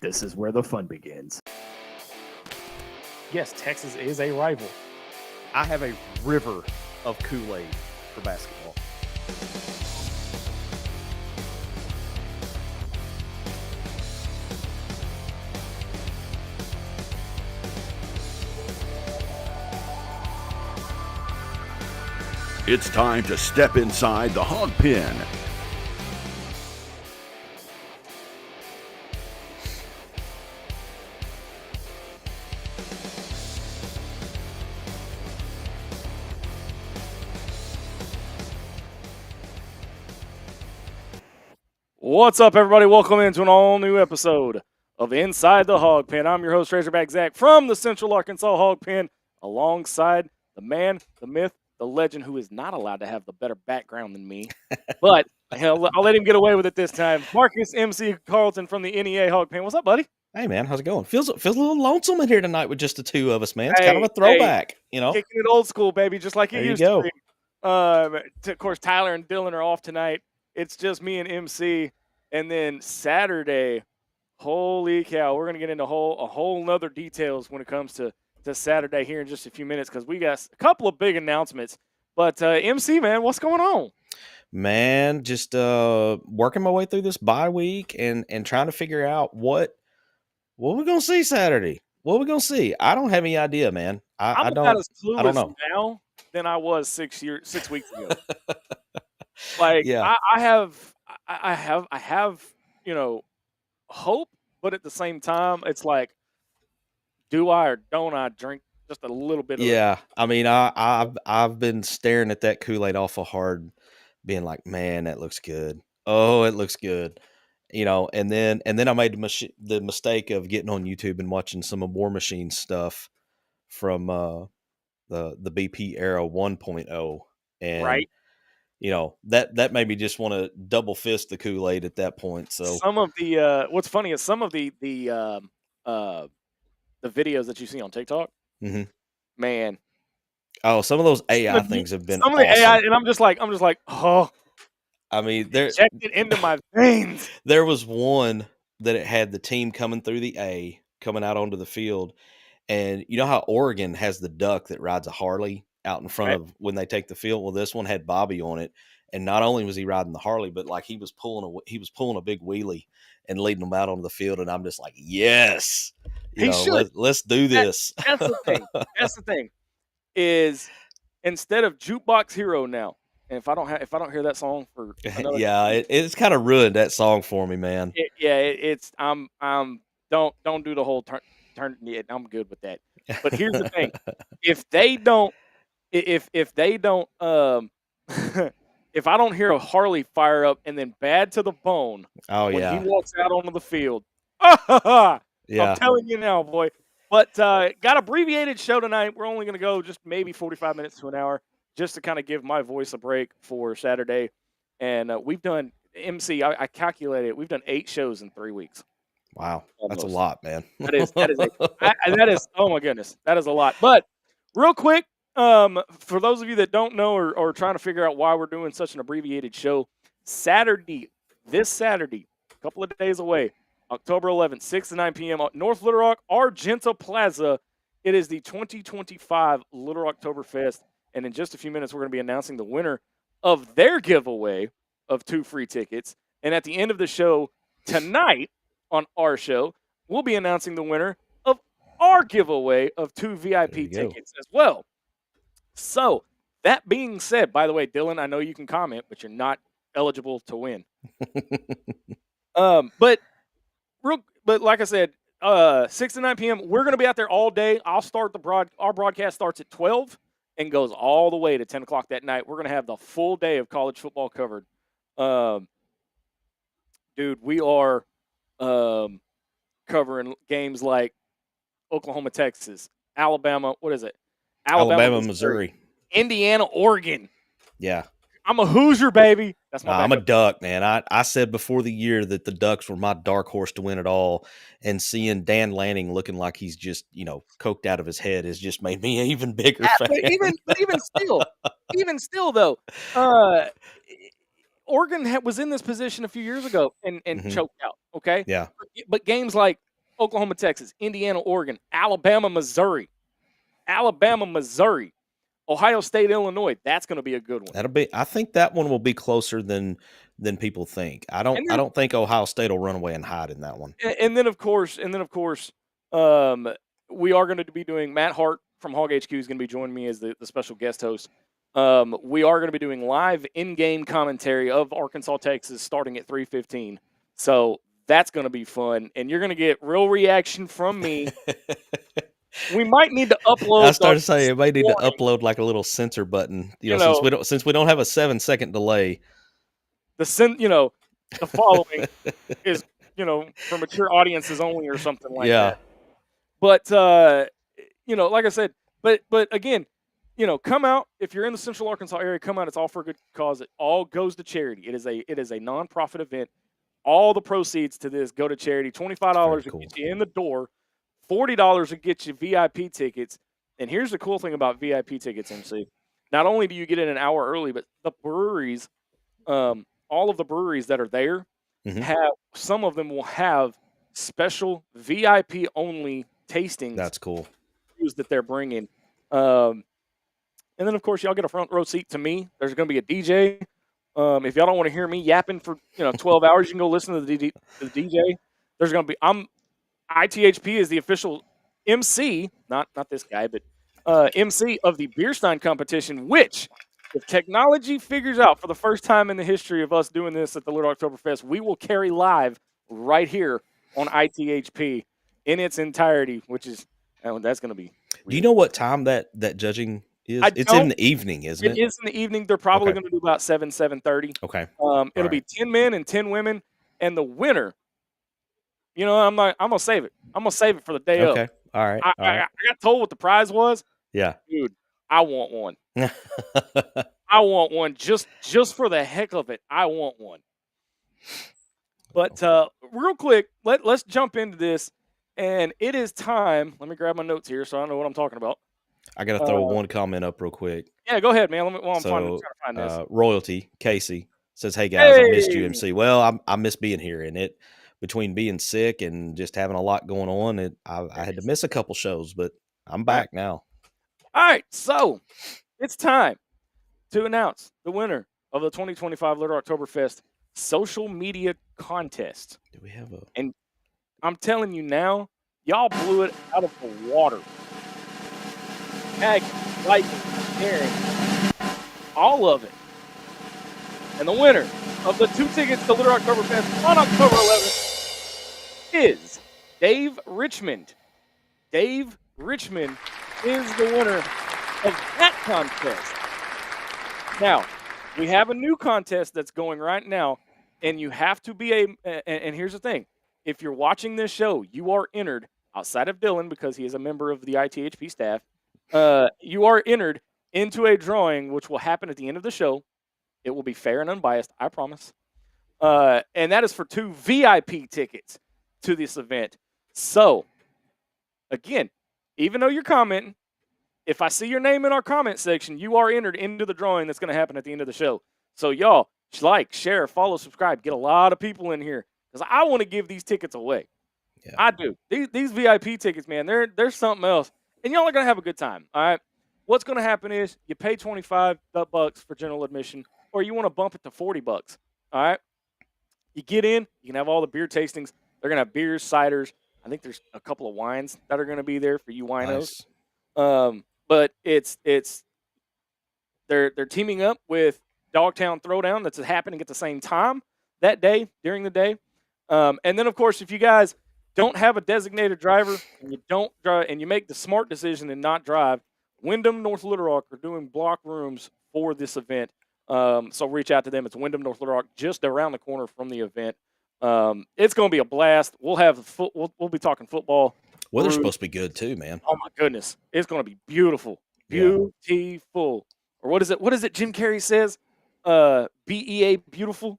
This is where the fun begins. Yes, Texas is a rival. I have a river of Kool-Aid for basketball. It's time to step inside the hog pen. What's up, everybody? Welcome into an all-new episode of Inside the Hog Pen. I'm your host, Razorback Zach, from the Central Arkansas Hog Pen, alongside the man, the myth, the legend, who is not allowed to have the better background than me, but hell, I'll let him get away with it this time. Marcus MC Carlton from the NEA Hog Pen. What's up, buddy? Hey, man, how's it going? Feels a little lonesome in here tonight with just the two of us, man. It's kind of a throwback, you know? Kicking it old school, baby, just like it used to be. Of course, Tyler and Dylan are off tonight. It's just me and MC. And then Saturday, holy cow, we're going to get into a whole nother details when it comes to Saturday here in just a few minutes, because we got a couple of big announcements. But MC, man, what's going on? Man, just working my way through this bye week and trying to figure out what we're going to see Saturday. What we're going to see. I don't have any idea, man. I'm I about as I don't clueless know. now than I was 6 weeks ago. Like, Yeah. I have, you know, hope, but at the same time, it's like, do I or don't I drink just a little bit of Yeah. I mean, I've been staring at that Kool-Aid awful hard, being like, man, that looks good. Oh, it looks good. You know, and then I made the mistake of getting on YouTube and watching some of War Machine stuff from the BP era 1.0, and right? you know, that made me just want to double fist the Kool-Aid at that point. So Some of the what's funny is some of the videos that you see on TikTok, Mhm. man. Oh, some of those AI things have been some of the awesome. AI, and I'm just like, oh, I mean, there inject it into my veins. there was one that it had the team coming through the A, coming out onto the field, and you know how Oregon has the duck that rides a Harley out in front Right. of when they take the field. Well, this one had Bobby on it, and not only was he riding the Harley, but like he was pulling a big wheelie and leading them out onto the field. And I'm just like, yes, He should. let's do this. That's the thing. That's the thing. Is instead of Jukebox Hero now, and if I don't hear that song for another Yeah, it's kind of ruined that song for me, man. it's I'm don't do the whole turn. I'm good with that. But here's the thing: if they don't, if they don't, if I don't hear a Harley fire up and then bad to the bone, Oh when yeah, he walks out onto the field, I'm yeah. telling you now, boy. But got abbreviated show tonight. We're only going to go just maybe 45 minutes to an hour, just to kind of give my voice a break for Saturday. And we've done MC. I calculated we've done 8 shows in 3 weeks. Wow, that's a Almost. lot, man. That is oh my goodness, that is a lot. But real quick, for those of you that don't know or trying to figure out why we're doing such an abbreviated show, this Saturday, a couple of days away, October 11th, 6 to 9 p.m. at North Little Rock, Argenta Plaza. It is the 2025 Little RocktoberFest, and in just a few minutes, we're going to be announcing the winner of their giveaway of 2 free tickets. And at the end of the show tonight, on our show, we'll be announcing the winner of our giveaway of 2 VIP tickets as well. So, that being said, by the way, Dylan, I know you can comment, but you're not eligible to win. But like I said, 6 to 9 p.m., we're going to be out there all day. I'll start our broadcast starts at 12 and goes all the way to 10 o'clock that night. We're going to have the full day of college football covered. Dude, we are covering games like Oklahoma, Texas, Alabama, what is it? Alabama, Missouri, Indiana, Oregon. Yeah. I'm a Hoosier, baby. That's my I'm a Duck, man. I said before the year that the Ducks were my dark horse to win it all, and seeing Dan Lanning looking like he's just, coked out of his head has just made me an even bigger fan. But even still, though, Oregon was in this position a few years ago and choked out. Okay, Yeah. But games like Oklahoma, Texas, Indiana, Oregon, Alabama, Missouri, Ohio State, Illinois. That's going to be a good one. That'll be. I think that one will be closer than people think. I don't think Ohio State will run away and hide in that one. And then of course, we are going to be doing Matt Hart from Hawg HQ is going to be joining me as the special guest host. We are going to be doing live in-game commentary of Arkansas, Texas, starting at 3:15. So that's going to be fun, and you're going to get real reaction from me. We might need to upload. I started saying it might need to upload like a little censor button. You know, since we don't have a 7-second delay. The following is for mature audiences only or something like that. But like I said, but again, come out if you're in the Central Arkansas area. Come out. It's all for a good cause. It all goes to charity. It is a nonprofit event. All the proceeds to this go to charity. $25 will get you in the door. $40 will get you VIP tickets. And here's the cool thing about VIP tickets, MC. Not only do you get in an hour early, but the breweries, all of the breweries that are there, some of them will have special VIP only tastings. That's cool. That they're bringing. And then, of course, y'all get a front row seat to me. There's going to be a DJ. If y'all don't want to hear me yapping for 12 hours, you can go listen to the DJ. There's going to be ITHp is the official MC, not this guy, but MC of the Beer Stein competition, which, if technology figures out for the first time in the history of us doing this at the Little RocktoberFest, we will carry live right here on ITHp in its entirety, which is that's going to to be. Do you know what time that judging is? It's in the evening, isn't it? It is in the evening. They're probably going to do about 7:30. Okay. It'll be 10 men and 10 women, and the winner. I'm gonna save it. I'm gonna save it for the day of. Okay. All right. I got told what the prize was. Yeah. Dude, I want one. I want one just for the heck of it. I want one. But real quick, let's jump into this, and it is time. Let me grab my notes here so I know what I'm talking about. I gotta throw one comment up real quick. Yeah, go ahead, man. I'm trying to find this. Royalty Casey says, "Hey guys, I missed you, MC." Well, I miss being here, and it. Between being sick and just having a lot going on, I had to miss a couple shows, but I'm back now. All right, so it's time to announce the winner of the 2025 Little RocktoberFest social media contest. Do we have a? And I'm telling you now, y'all blew it out of the water. Tagging, liking, sharing, all of it. And the winner of the 2 tickets to Little RocktoberFest on October 11th is Dave Richmond. Dave Richmond is the winner of that contest. Now, we have a new contest that's going right now, and you have to be and here's the thing. If you're watching this show, you are entered, outside of Dylan, because he is a member of the ITHp staff, you are entered into a drawing which will happen at the end of the show. It will be fair and unbiased, I promise. And that is for 2 VIP tickets to this event. So, again, even though you're commenting, if I see your name in our comment section, you are entered into the drawing that's going to happen at the end of the show. So, y'all, like, share, follow, subscribe. Get a lot of people in here because I want to give these tickets away. Yeah. I do. These VIP tickets, man, they're something else. And y'all are going to have a good time, all right? What's going to happen is you pay $25 for general admission, or you want to bump it to $40, all right? You get in, you can have all the beer tastings. They're going to have beers, ciders. I think there's a couple of wines that are going to be there for you winos. Nice. But they're teaming up with Dogtown Throwdown that's happening at the same time that day, during the day. And then, of course, if you guys don't have a designated driver and you don't drive and you make the smart decision and not drive, Wyndham North Little Rock are doing block rooms for this event. So reach out to them. It's Wyndham North Little Rock, just around the corner from the event. It's going to be a blast. We'll have we'll be talking football. Weather's supposed to be good too, man. Oh my goodness, it's going to be beautiful, beautiful. Or what is it? What is it? Jim Carrey says, "BEA beautiful,"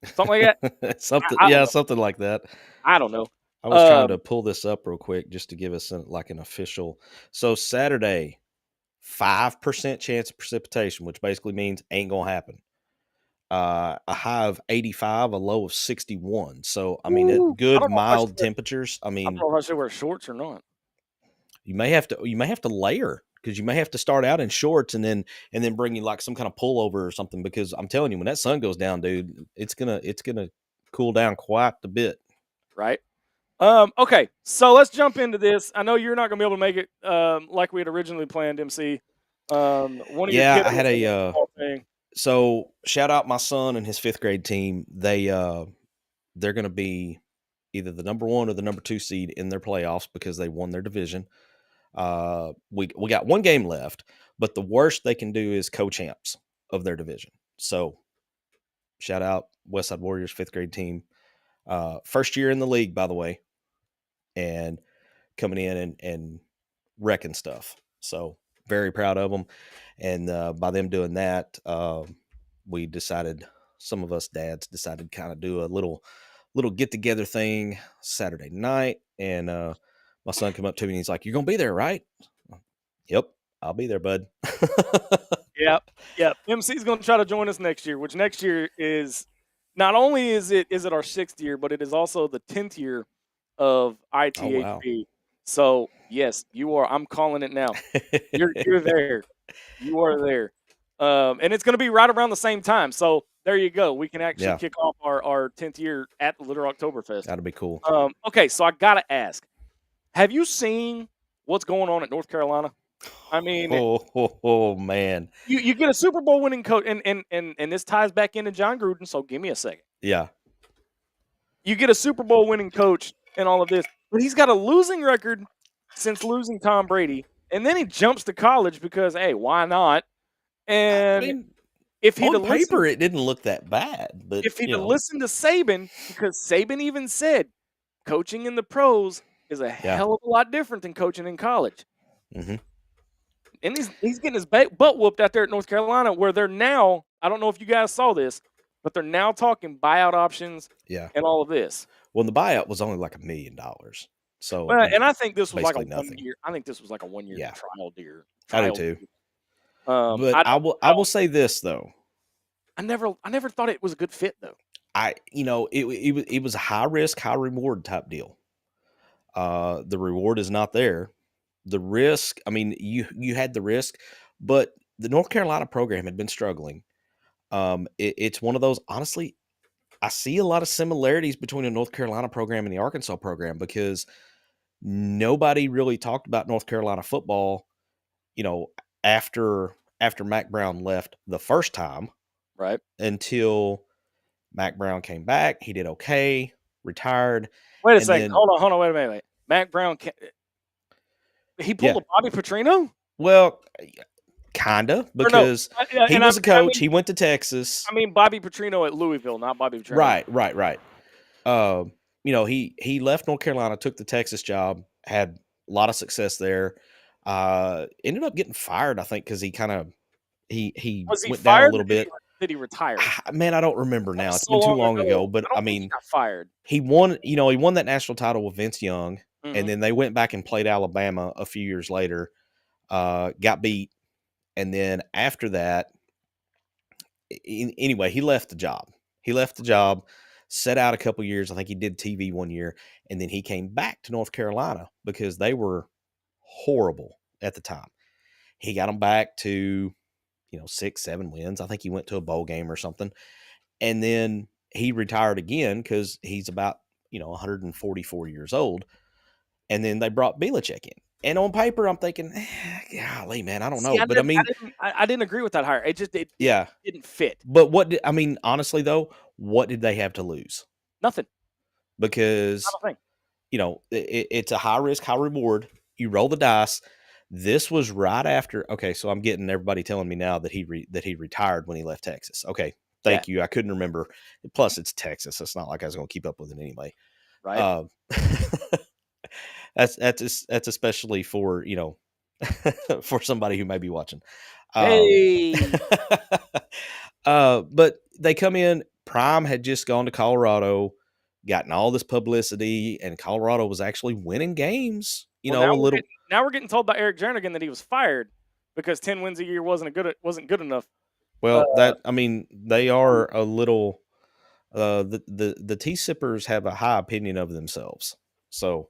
something like that. Something like that. I don't know. I was trying to pull this up real quick just to give us an official. So Saturday, 5% chance of precipitation, which basically means ain't gonna happen. a high of 85, a low of 61. So I mean, Ooh, I good don't know if I should mild temperatures. I I don't mean, know if I should wear shorts or not. you may have to layer, because you may have to start out in shorts and then bring you like some kind of pullover or something, because I'm telling you, when that sun goes down, dude, it's gonna cool down quite a bit. Right. Okay, so let's jump into this. I know you're not gonna be able to make it like we had originally planned, MC. One of your Yeah, I kiddos had in the a football thing. so shout out my son and his 5th grade team. They're going to be either the number 1 or the number 2 seed in their playoffs because they won their division. We got one game left, but the worst they can do is co-champs of their division. So shout out Westside Warriors 5th grade team. First year in the league, by the way, and coming in and wrecking stuff. So very proud of them. And by them doing that, we decided, some of us dads decided to kind of do a little get together thing Saturday night. And my son came up to me and he's like, "You're gonna be there, right?" "Yep, I'll be there, bud." Yep. Yep. MC's gonna try to join us next year, which next year is not only is it our 6th year, but it is also the 10th year of Oh wow. ITHp. So yes, you are. I'm calling it now. You're there. You are there. And it's going to be right around the same time. So there you go. We can actually Yeah, kick off our 10th year at the Little RocktoberFest. that'll be cool. Okay, so I got to ask, have you seen what's going on at North Carolina? I mean, Oh man. you get a Super Bowl winning coach, and this ties back into John Gruden, so give me a second. Yeah. You get a Super Bowl winning coach and all of this, but he's got a losing record since losing Tom Brady, and then he jumps to college because, hey, why not? I And mean, if he'd on have listened, paper, it didn't look that bad, but if he'd have listened to Saban, because Saban even said coaching in the pros is a yeah. hell of a lot different than coaching in college. Mm-hmm. And he's getting his butt whooped out there at North Carolina, where they're now, I don't know if you guys saw this, but they're now talking buyout options Yeah. and all of this. Well, the buyout was only like $1 million. So, Well, and I think this was like a basically nothing. 1 year. I think this was like a 1 year Yeah. trial deal. I do too. I But I will say this though. never thought it was a good fit though. It was a high risk, high reward type deal. The reward is not there. The risk, I mean, you had the risk, but the North Carolina program had been struggling. It's one of those, honestly, I see a lot of similarities between the North Carolina program and the Arkansas program, because nobody really talked about North Carolina football, after Mac Brown left the first time, Right. until Mac Brown came back. He did okay, retired. Wait a And second. then, Hold on. Wait a minute. Mac Brown, he pulled yeah, a Bobby Petrino? well, kinda, Or no? because he was a coach. He went to Texas. I mean Bobby Petrino at Louisville, not Bobby Petrino. Right. He left North Carolina, took the Texas job, had a lot of success there. Ended up getting fired, I think, because he kind of he Was he went down a fired little or bit. did he retire? Man, I don't remember now. It's So been too long long ago. I But don't I think he mean, got fired. he won. He won that national title with Vince Young, Mhm. and then they went back and played Alabama a few years later. Got beat, and then after that, anyway, he left the job. Set out a couple years. I think he did TV 1 year, and then he came back to North Carolina because they were horrible at the time. He got them back to 6, 7 wins. I think he went to a bowl game or something, and then he retired again because he's about 144 years old. And then they brought Belichick in. And on paper, I'm thinking, golly, man, I don't know. But I mean, I didn't agree with that hire. It didn't fit. But honestly, though, what did they have to lose? Nothing. Because, Not a thing. it's a high risk, high reward. You roll the dice. This was right after. Okay, so I'm getting everybody telling me now that he retired when he left Texas. Okay, thank you. I couldn't remember. Plus, it's Texas. It's not like I was going to keep up with it anyway. Right. That's especially for for somebody who may be watching. Hey. But they come in. Prime had just gone to Colorado, gotten all this publicity, and Colorado was actually winning games. Now a little. Now we're getting told by Eric Jernigan that he was fired because 10 wins a year wasn't good enough. Well, they are a little. The tea sippers have a high opinion of themselves, so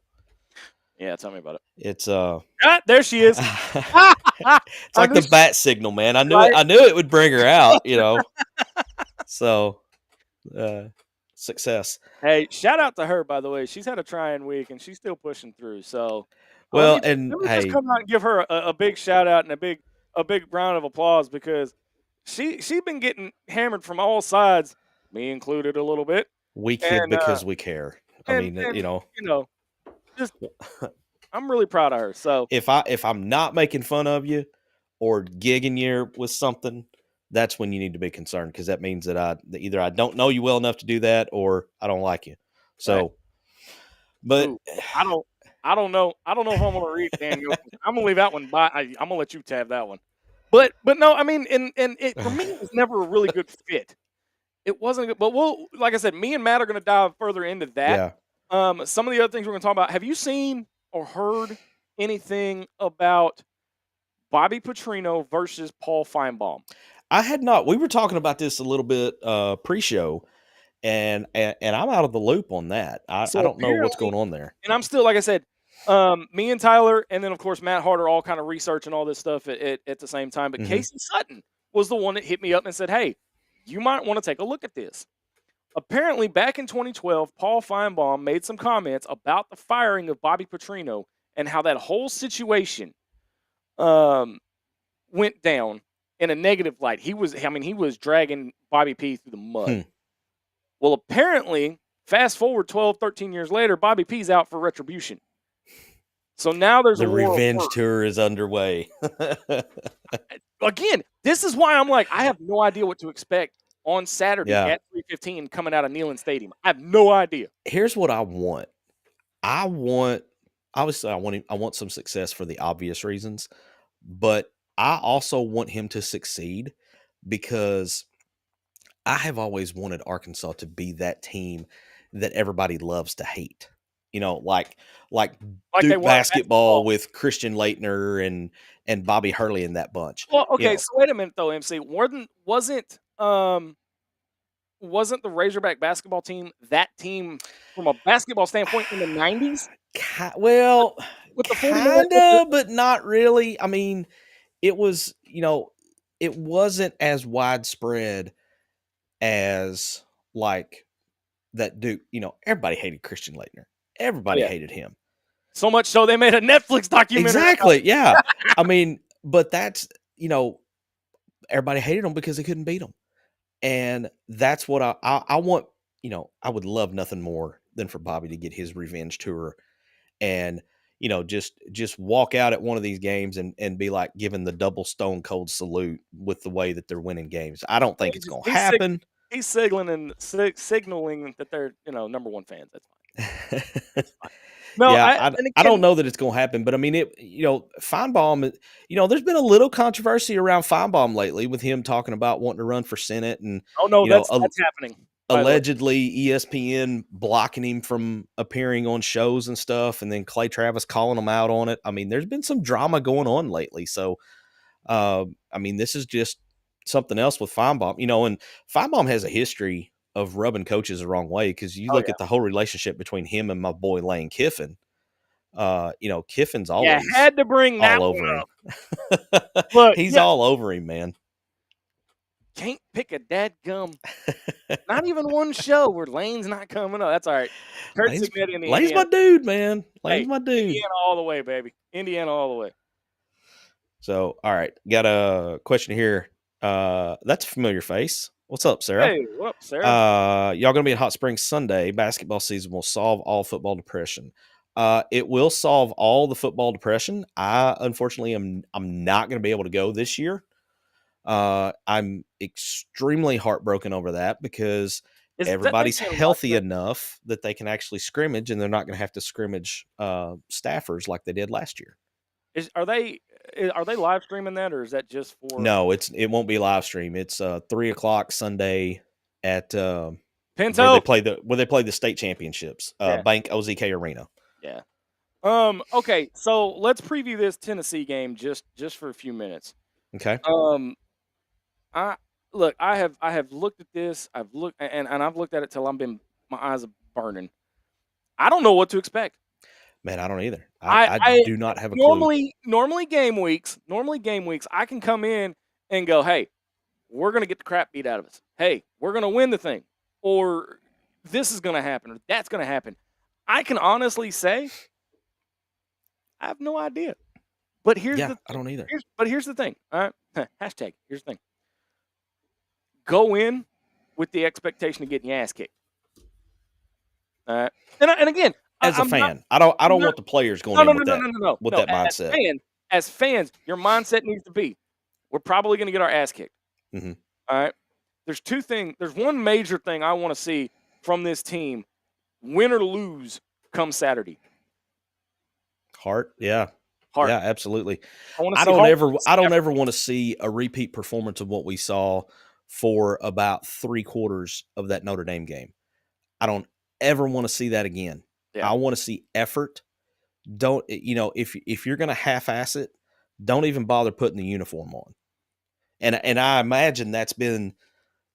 Yeah, tell me about it. it's There she is. it's I like knew the bat signal, man. I knew right? I knew it would bring her out, So, success. Hey, shout out to her, by the way. She's had a trying week and she's still pushing through. So Well, let and me just hey, come out and give her a big shout out and a big round of applause because she's been getting hammered from all sides, me included a little bit. we kid And because we care. I mean, just I'm really proud of her. So if I'm not making fun of you or gigging you with something, that's when you need to be concerned, because that means that either I don't know you well enough to do that or I don't like you. So, right. but Ooh, I don't know if I'm gonna read Daniel. I'm gonna leave that one by. I'm gonna let you tab that one. But no, I mean, and it for me it was never a really good fit. It wasn't good, but like I said, me and Matt are gonna dive further into that. yeah, Some of the other things we're gonna talk about. Have you seen or heard anything about Bobby Petrino versus Paul Feinbaum? I had not. We were talking about this a little bit pre-show, and I'm out of the loop on that. I So don't know what's apparently, going on there. and I'm still, like I said, me and Tyler, and then of course Matt Hart are all kind of researching all this stuff at the same time. But Mhm. Casey Sutton was the one that hit me up and said, "Hey, you might want to take a look at this." Apparently, back in 2012, Paul Feinbaum made some comments about the firing of Bobby Petrino and how that whole situation went down in a negative light. He was dragging Bobby P through the mud. Well, apparently, fast forward 12, 13 years later, Bobby P's out for retribution. So now there's The a war revenge of tour is underway. Again, this is why I'm like, I have no idea what to expect on Saturday Yeah. at 3:15 coming out of Neyland Stadium. I have no idea. Here's what I want. Obviously, I want some success for the obvious reasons, but I also want him to succeed because I have always wanted Arkansas to be that team that everybody loves to hate. Like Like they Duke were basketball with Christian Laettner and Bobby Hurley and that bunch. Well, okay, so wait a minute though, MC. Wasn't the Razorback basketball team that team from a basketball standpoint in the 90s? Well, With the kind of, but not really. I mean, it was, it wasn't as widespread as like that Duke. Everybody hated Christian Laettner. Everybody hated him. So much so they made a Netflix documentary. Exactly. Yeah. I mean, but that's, everybody hated him because they couldn't beat him. And that's what I want. I would love nothing more than for Bobby to get his revenge tour and, just walk out at one of these games and be like giving the double stone cold salute with the way that they're winning games. I don't think it's going to happen. He's signaling that they're, number one fans. That's fine. That's fine. No, yeah, I don't know that it's going to happen, but I mean, Feinbaum, there's been a little controversy around Feinbaum lately with him talking about wanting to run for Senate and, that's happening. Allegedly ESPN blocking him from appearing on shows and stuff. And then Clay Travis calling him out on it. I mean, there's been some drama going on lately. So, I mean, this is just something else with Feinbaum, and Feinbaum has a history of rubbing coaches the wrong way. Cause you look at the whole relationship between him and my boy Lane Kiffin. Kiffin's always had to bring that all over him. Look, he's all over him, man. Can't pick a dadgum. Not even one show where Lane's not coming up. That's all right. Lane's my dude, man. Lane's my dude. Indiana all the way, baby. Indiana all the way. So, all right. Got a question here. That's a familiar face. What's up, Sarah? Hey, what up, Sarah? Y'all going to be at Hot Springs Sunday. Basketball season will solve all football depression. It will solve all the football depression. I, unfortunately, I'm not going to be able to go this year. I'm extremely heartbroken over that because everybody's healthy enough that they can actually scrimmage, and they're not going to have to scrimmage staffers like they did last year. Are they live streaming that, or is that just for? No, it won't be live stream. It's 3:00 Sunday at Pinto where they play the state championships. Bank OZK Arena. Yeah. Okay, so let's preview this Tennessee game just for a few minutes. Okay. look, I have looked at this. I've looked and I've looked at it till my eyes are burning. I don't know what to expect. Man, I don't either. I I I do not have a clue. normally game weeks, I can come in and go, "Hey, we're gonna get the crap beat out of us. Hey, we're gonna win the thing, or this is gonna happen, or that's gonna happen." I can honestly say I have no idea. But Yeah, I don't either. here's the thing. All right, hashtag. Here's the thing. Go in with the expectation of getting your ass kicked. All right, and again, As a I'm not. fan, I I'm don't not. want the players going No, no, in no, with no, no, no, no. No. that mindset. As fans, your mindset needs to be: we're probably going to get our ass kicked. Mhm. All right. There's two things. There's one major thing I want to see from this team, win or lose, come Saturday. Heart, yeah. Heart. Yeah, absolutely. I want to I see don't heart. ever I don't ever want to see a repeat performance of what we saw for about 3/4 of that Notre Dame game. I don't ever want to see that again. Yeah. I want to see effort. Don't if you're going to half-ass it, don't even bother putting the uniform on. And I imagine that's been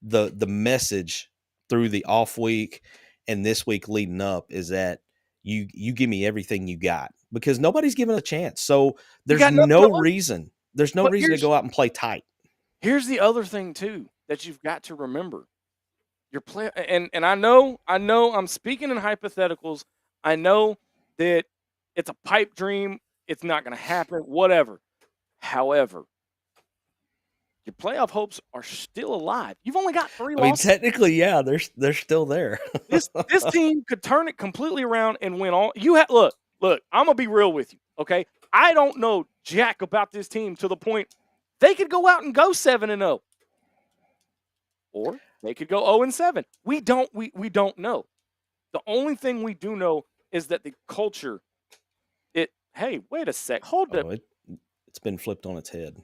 the message through the off week and this week leading up is that you give me everything you got because nobody's given a chance. So You got nothing to lose. there's no But reason to go out and play tight. here's the other thing too that you've got to remember. Your play and I know I'm speaking in hypotheticals. I know that it's a pipe dream. It's not going to happen. Whatever. However, your playoff hopes are still alive. You've only got 3 I mean, losses. technically, yeah, they're still there. This team could turn it completely around and win all. Look. I'm gonna be real with you. Okay, I don't know jack about this team to the point they could go out and go 7-0, or they could go 0-7. We don't know. The only thing we do know is that the culture. Hey, wait a sec. Hold up, Oh, it's been flipped on its head.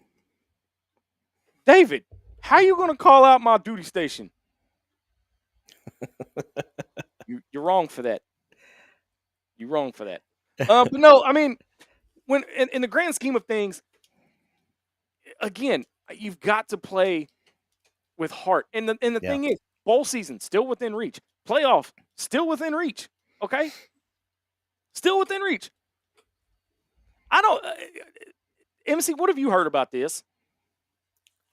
David. How you gonna call out my duty station? You're wrong for that. You're wrong for that. But no, I mean, when in the grand scheme of things, again, you've got to play with heart. And the Yeah. thing is, bowl season still within reach. Playoff still within reach. Okay, still within reach. I don't. MC, what have you heard about this?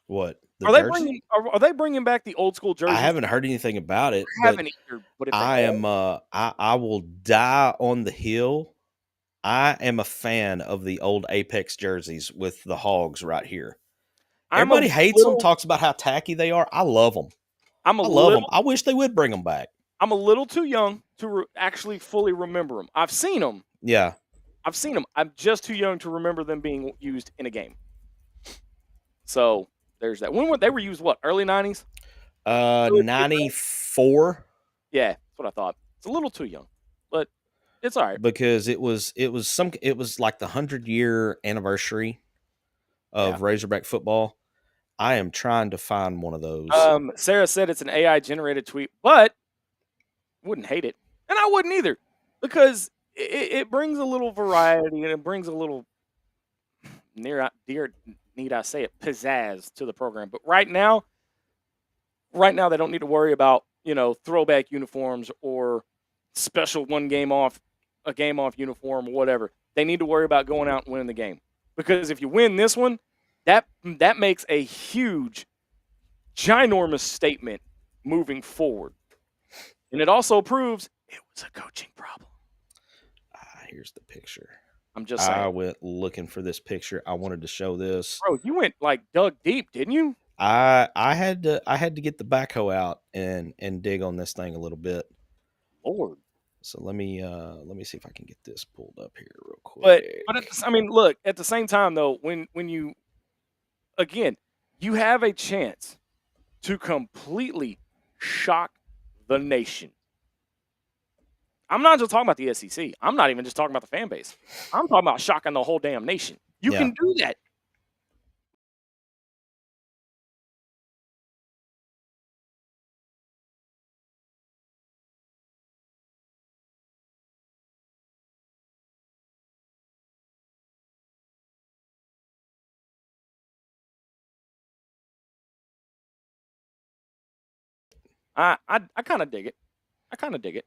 What? The Are they jersey? bringing? Are they bringing back the old school jerseys? I haven't heard anything about it, I but haven't either. But if they I are, am I will die on the hill. I am a fan of the old Apex jerseys with the Hogs right here. I'm a Everybody hates them, little. talks about how tacky they are. I love them. I'm a I love them. little. I wish they would bring them back. I'm a little too young to actually fully remember them. I've seen them. Yeah. I'm just too young to remember them being used in a game. So there's that. When were they used? What, early 90s? 94 Yeah, that's what I thought. It's a little too young, but it's all right. because it was like the 100-year anniversary of Razorback football. I am trying to find one of those. Sarah said it's an AI generated tweet, but wouldn't hate it, and I wouldn't either, because it brings a little variety and it brings a little need I say it, pizzazz to the program. But right now they don't need to worry about throwback uniforms or special a game off uniform or whatever. They need to worry about going out and winning the game, because if you win this one, that makes a huge, ginormous statement moving forward, and it also proves it was a coaching problem. Here's the picture. I'm just saying. I went looking for this picture. I wanted to show this. Bro, you went dug deep, didn't you? I had to get the backhoe out and dig on this thing a little bit. Lord. So let me see if I can get this pulled up here real quick. But I mean, look, at the same time though, when you have a chance to completely shock the nation. I'm not just talking about the SEC. I'm not even just talking about the fan base. I'm talking about shocking the whole damn nation. You can do that. I kind of dig it. I kind of dig it.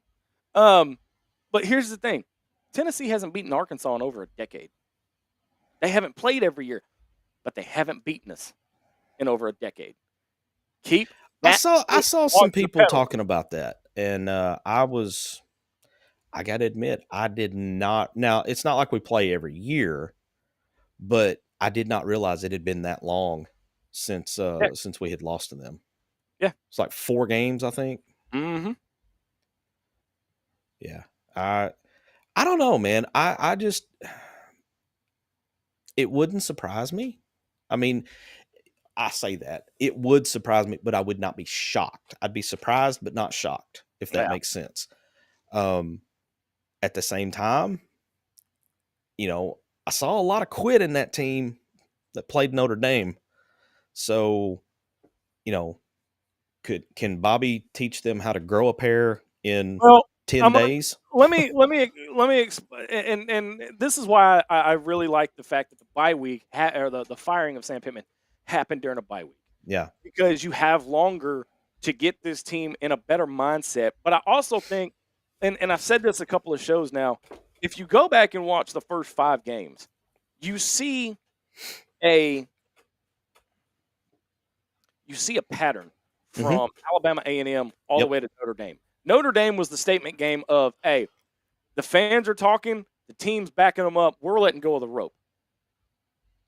But here's the thing: Tennessee hasn't beaten Arkansas in over a decade. They haven't played every year, but they haven't beaten us in over a decade. Keep I that. saw on some the people pedal. talking about that, and I got to admit, I did not. Now, it's not like we play every year, but I did not realize it had been that long since we had lost to them. Yeah. It's like 4 games, I think. Mm-hmm. Yeah. I don't know, man. I just, it wouldn't surprise me. I mean, I say that it would surprise me, but I would not be shocked. I'd be surprised, but not shocked, if that Yeah. makes sense. At the same time, you know, I saw a lot of quit in that team that played Notre Dame. So, you know, can Bobby teach them how to grow a pair in 10 days? Let me and this is why I really like the fact that the bye week or the firing of Sam Pittman happened during a bye week. Yeah. Because you have longer to get this team in a better mindset. But I also think, and I've said this a couple of shows now, if you go back and watch the first 5 games, you see a pattern from Alabama A&M all the way to Notre Dame. Notre Dame was the statement game of, hey, the fans are talking, the team's backing them up, we're letting go of the rope.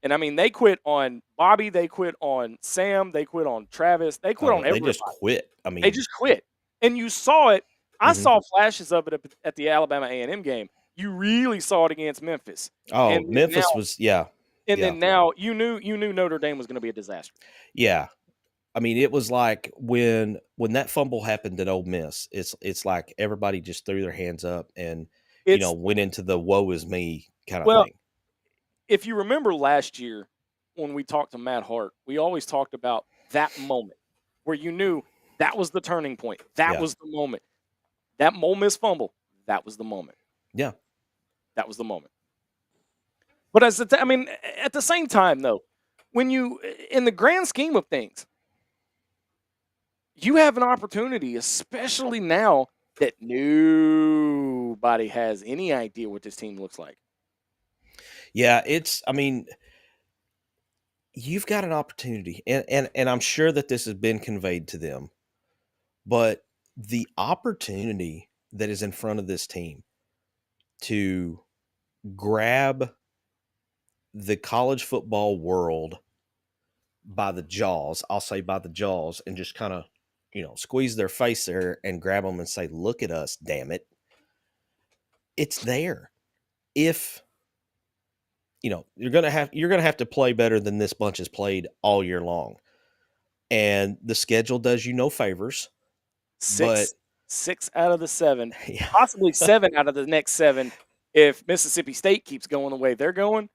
And I mean, they quit on Bobby, they quit on Sam, they quit on Travis, they quit on everybody. They just quit. I mean, they just quit, and you saw it. I saw flashes of it at the Alabama A&M game. You really saw it against Memphis. Oh, and Memphis now, was, yeah. And then now you knew Notre Dame was going to be a disaster. Yeah. I mean, it was like when that fumble happened at Ole Miss, it's like everybody just threw their hands up and went into the woe is me kind of thing. If you remember last year when we talked to Matt Hart, we always talked about that moment where you knew that was the turning point. That was the moment. That Ole Miss fumble, that was the moment. Yeah. That was the moment. But at the same time, though, when you, in the grand scheme of things, you have an opportunity, especially now that nobody has any idea what this team looks like. Yeah, you've got an opportunity, and I'm sure that this has been conveyed to them, but the opportunity that is in front of this team to grab the college football world by the jaws, I'll say by the jaws, and just kind of, squeeze their face there and grab them and say, look at us, damn it. It's there. If, you're going to have to play better than this bunch has played all year long. And the schedule does you no favors. 6 out of the 7, possibly 7 out of the next 7 if Mississippi State keeps going the way they're going.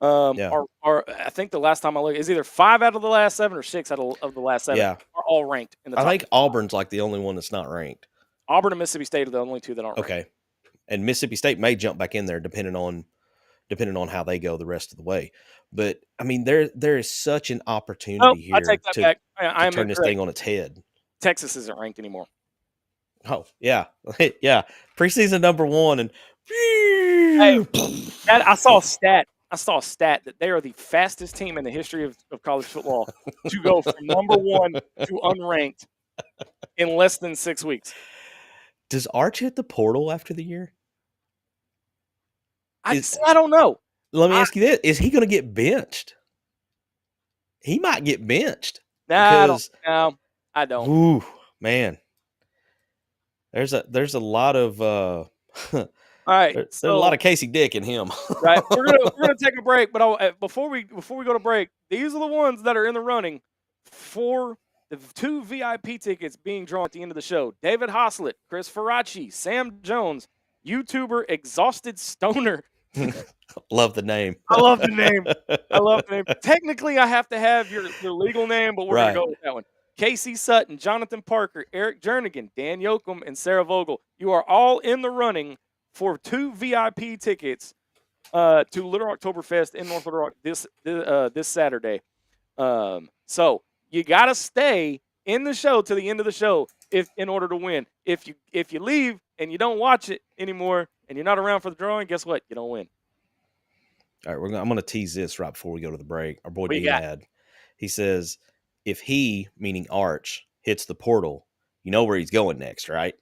Are I think the last time I looked, is either 5 out of the last 7 or 6 out of the last 7 are all ranked in the top. I think Auburn's like the only one that's not ranked. Auburn and Mississippi State are the only 2 that aren't ranked. Okay. And Mississippi State may jump back in there depending on how they go the rest of the way. But I mean, there is such an opportunity here I take that back. to turn this thing on its head. Texas isn't ranked anymore. Oh, yeah. Yeah. Preseason number 1 and hey, I saw a stat that they are the fastest team in the history of college football to go from number 1 to unranked in less than 6 weeks. Does Arch hit the portal after the year? I don't know. Let me ask you this. Is he going to get benched? He might get benched. No, I don't. Ooh, man. There's a lot of all right. There's a lot of Casey Dick in him. Right. We're gonna take a break, but before we go to break, these are the ones that are in the running for the 2 VIP tickets being drawn at the end of the show. David Hoslett, Chris Faraci, Sam Jones, YouTuber Exhausted Stoner. Love the name. I love the name. Technically, I have to have your legal name, but we're going to go with that one. Casey Sutton, Jonathan Parker, Eric Jernigan, Dan Yoakum, and Sarah Vogel. You are all in the running for 2 VIP tickets to Little RocktoberFest in North Little Rock this Saturday. So you got to stay in the show to the end of the show if in order to win. If you leave and you don't watch it anymore and you're not around for the drawing, guess what? You don't win. All right, I'm going to tease this right before we go to the break. Our boy What you got? D-Lad, he says, if he, meaning Arch, hits the portal, you know where he's going next, right?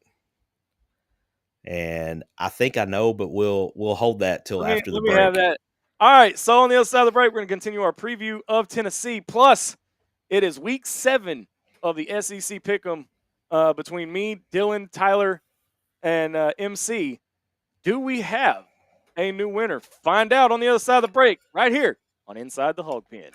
And I think I know, but we'll hold that till after the break. Let me have that. All right, so on the other side of the break, we're going to continue our preview of Tennessee. Plus, it is week 7 of the SEC Pick'em between me, Dylan, Tyler, and MC. Do we have a new winner? Find out on the other side of the break, right here on Inside the Hog Pen.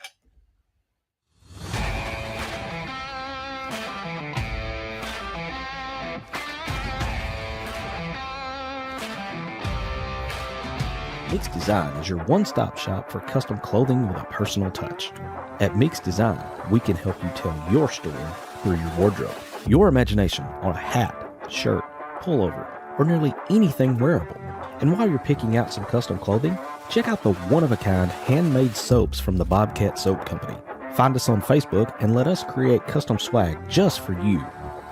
Meeks Design is your one-stop shop for custom clothing with a personal touch. At Meeks Design, we can help you tell your story through your wardrobe. Your imagination on a hat, shirt, pullover, or nearly anything wearable. And while you're picking out some custom clothing, check out the one-of-a-kind handmade soaps from the Bobcat Soap Company. Find us on Facebook and let us create custom swag just for you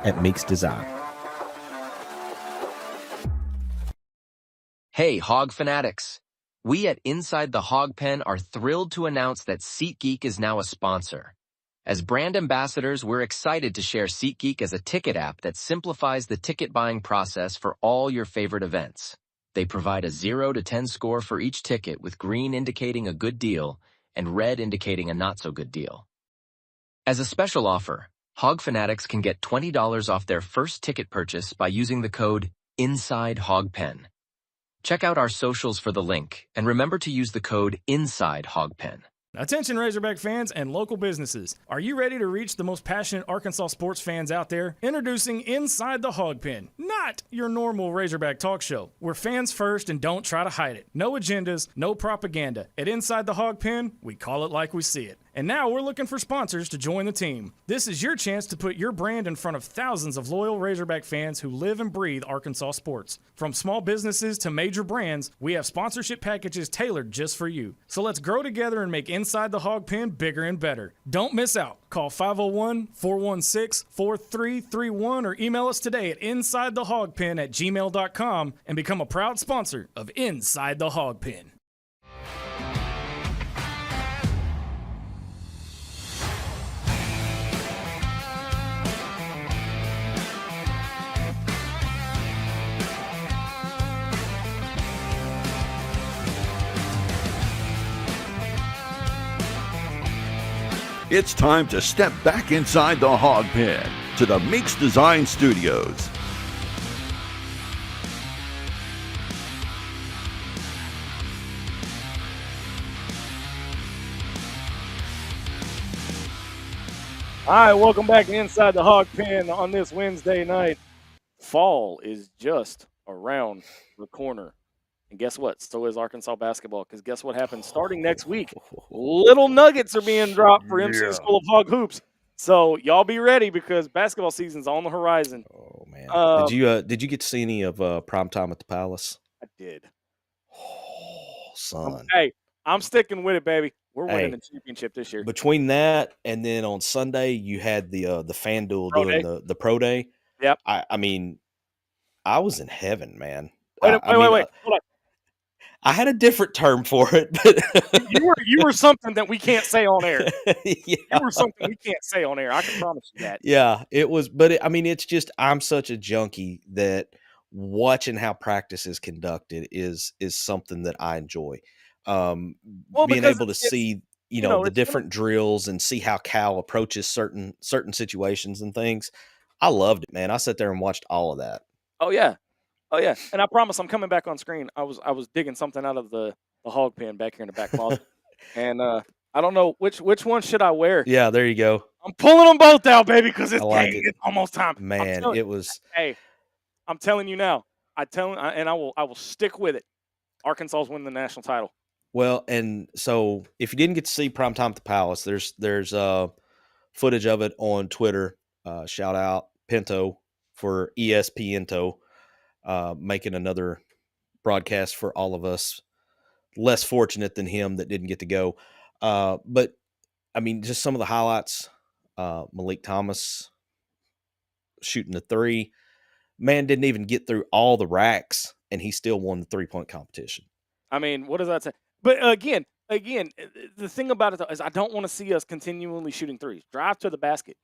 at Meeks Design. Hey, Hawg fanatics. We at Inside the Hog Pen are thrilled to announce that SeatGeek is now a sponsor. As brand ambassadors, we're excited to share SeatGeek as a ticket app that simplifies the ticket buying process for all your favorite events. They provide a 0 to 10 score for each ticket, with green indicating a good deal and red indicating a not so good deal. As a special offer, Hog fanatics can get $20 off their first ticket purchase by using the code INSIDEHOGPEN. Check out our socials for the link, and remember to use the code INSIDEHOGPEN. Attention Razorback fans and local businesses. Are you ready to reach the most passionate Arkansas sports fans out there? Introducing Inside the Hog Pen, not your normal Razorback talk show. We're fans first and don't try to hide it. No agendas, no propaganda. At Inside the Hog Pen, we call it like we see it. And now we're looking for sponsors to join the team. This is your chance to put your brand in front of thousands of loyal Razorback fans who live and breathe Arkansas sports. From small businesses to major brands, we have sponsorship packages tailored just for you. So let's grow together and make Inside the Hog Pen bigger and better. Don't miss out. Call 501-416-4331 or email us today at insidethehogpen@gmail.com and become a proud sponsor of Inside the Hog Pen. It's time to step back inside the hog pen to the Meeks Design Studios. All right, welcome back to Inside the Hog Pen on this Wednesday night. Fall is just around the corner. And guess what? So is Arkansas basketball, because guess what happens starting next week? Little nuggets are being dropped for MC School of Hog Hoops. So y'all be ready, because basketball season's on the horizon. Oh man! Did you get to see any of Prime Time at the Palace? I did. Oh, son. Hey, I'm sticking with it, baby. We're winning the championship this year. Between that and then on Sunday you had the FanDuel doing the pro day. Yep. I mean, I was in heaven, man. Wait. Hold on. I had a different term for it, but you were something that we can't say on air. Yeah. You were something we can't say on air. I can promise you that. Yeah, it was. But it's just, I'm such a junkie that watching how practice is conducted is something that I enjoy. Being able to see, the different drills and see how Cal approaches certain situations and things. I loved it, man. I sat there and watched all of that. Oh yeah. And I promise I'm coming back on screen. I was digging something out of the hog pen back here in the back closet. And I don't know which one should I wear. Yeah, there you go. I'm pulling them both out, baby, because it's almost time. Man, it was. Hey, I'm telling you now. I will stick with it. Arkansas's winning the national title. Well, and so if you didn't get to see Prime Time at the Palace, there's footage of it on Twitter. Shout out Pinto for ESPNto, making another broadcast for all of us less fortunate than him that didn't get to go. But just some of the highlights. Malik Thomas shooting the three. Man didn't even get through all the racks, and he still won the 3-point competition. I mean, what does that say? But again, the thing about it though, is I don't want to see us continually shooting threes. Drive to the basket.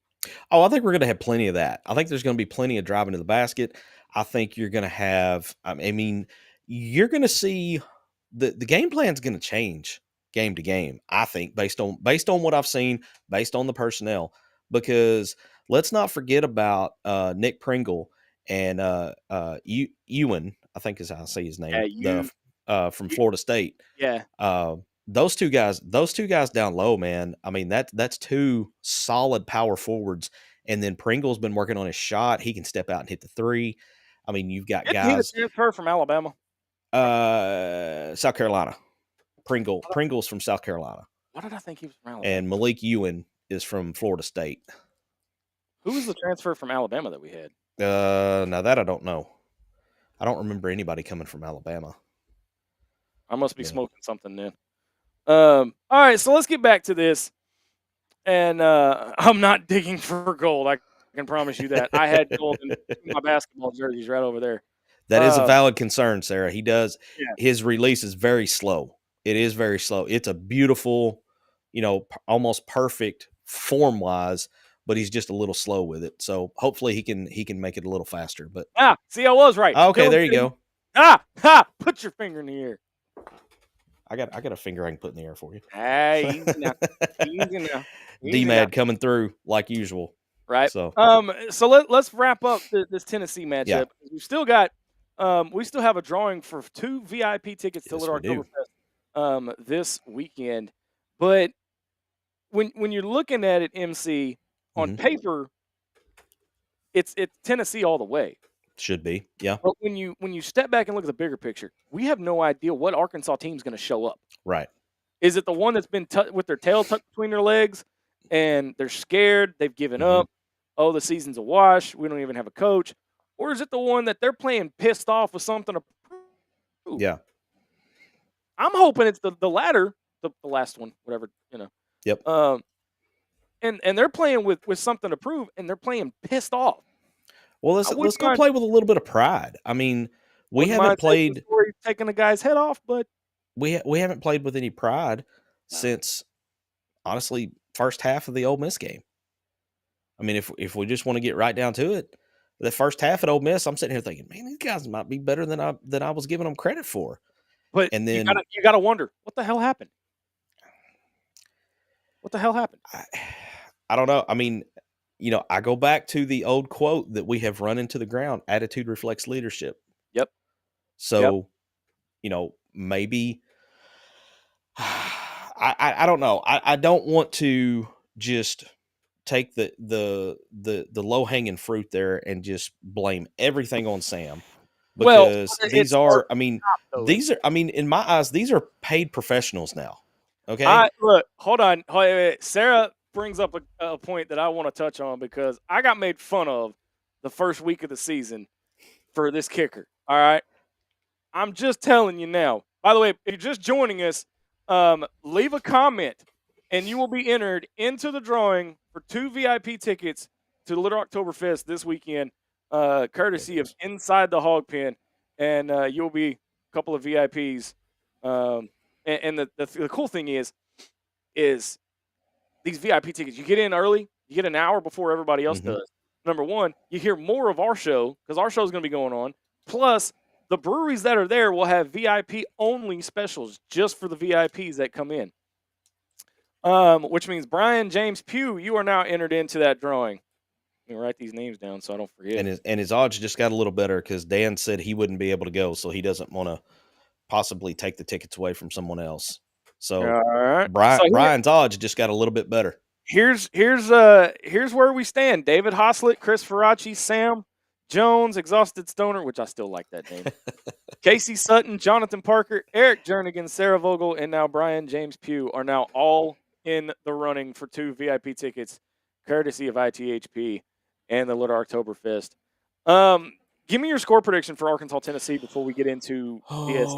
Oh, I think we're going to have plenty of that. I think there's going to be plenty of driving to the basket. I think you're going to have. I mean, you're going to see the game plan's going to change game to game. I think based on what I've seen, based on the personnel, because let's not forget about Nick Pringle and Ewan. I think is how I say his name. From Florida State. Yeah. Those two guys down low, man. I mean, that's two solid power forwards. And then Pringle's been working on his shot. He can step out and hit the three. I mean, you've got guys. He transfer from Alabama. South Carolina. Pringle's from South Carolina. Why did I think he was from Alabama? And Malik Ewan is from Florida State. Who was the transfer from Alabama that we had? Now that I don't know. I don't remember anybody coming from Alabama. I must be smoking something then. All right, so let's get back to this. And I'm not digging for gold. I can promise you that. I had gold in my basketball jerseys right over there. That is a valid concern, Sarah. He does. Yeah. His release is very slow. It is very slow. It's a beautiful, almost perfect form-wise, but he's just a little slow with it. So hopefully he can make it a little faster. But see, I was right. Okay, there you go. Put your finger in the air. I got a finger I can put in the air for you. Hey, easy now. Easy now. D-Mad coming through like usual. Right. So let's wrap up this Tennessee matchup. Yeah. We still have a drawing for 2 VIP tickets to Little RocktoberFest this weekend. But when you're looking at it, MC, on paper, it's Tennessee all the way. Should be, yeah. But when you step back and look at the bigger picture, we have no idea what Arkansas team's going to show up. Right. Is it the one that's been with their tail tucked between their legs and they're scared, they've given up, oh, the season's a wash, we don't even have a coach? Or is it the one that they're playing pissed off with something to prove? Yeah. I'm hoping it's the latter, the last one, whatever, Yep. And they're playing with something to prove, and they're playing pissed off. Well, let's go play with a little bit of pride. I mean, we haven't played taking the guy's head off, but we haven't played with any pride since, honestly, first half of the Ole Miss game. I mean, if we just want to get right down to it, the first half at Ole Miss, I'm sitting here thinking, man, these guys might be better than I was giving them credit for. But and then you gotta wonder, what the hell happened? What the hell happened? I don't know. I mean, I go back to the old quote that we have run into the ground: attitude reflects leadership. Yep. So, maybe I don't know. I don't want to just take the low hanging fruit there and just blame everything on Sam, because these are in my eyes, these are paid professionals now. Okay. Look, hold on. Wait. Sarah brings up a point that I want to touch on, because I got made fun of the first week of the season for this kicker. All right. I'm just telling you now. By the way, if you're just joining us, leave a comment and you will be entered into the drawing for 2 VIP tickets to the Little RocktoberFest this weekend, courtesy of Inside the Hawg Pen. And you'll be a couple of VIPs. And the cool thing is these VIP tickets, you get in early, you get an hour before everybody else does. Number one, you hear more of our show, because our show is going to be going on. Plus, the breweries that are there will have VIP-only specials just for the VIPs that come in. Which means Brian James Pugh, you are now entered into that drawing. Let me write these names down so I don't forget. And his odds just got a little better, because Dan said he wouldn't be able to go, so he doesn't want to possibly take the tickets away from someone else. So Brian's odds just got a little bit better. Here's where we stand. David Hoslett, Chris Faraci, Sam Jones, Exhausted Stoner, which I still like that name. Casey Sutton, Jonathan Parker, Eric Jernigan, Sarah Vogel, and now Brian James Pugh are now all in the running for 2 VIP tickets, courtesy of ITHp and the Little RocktoberFest. Give me your score prediction for Arkansas, Tennessee before we get into the SEC.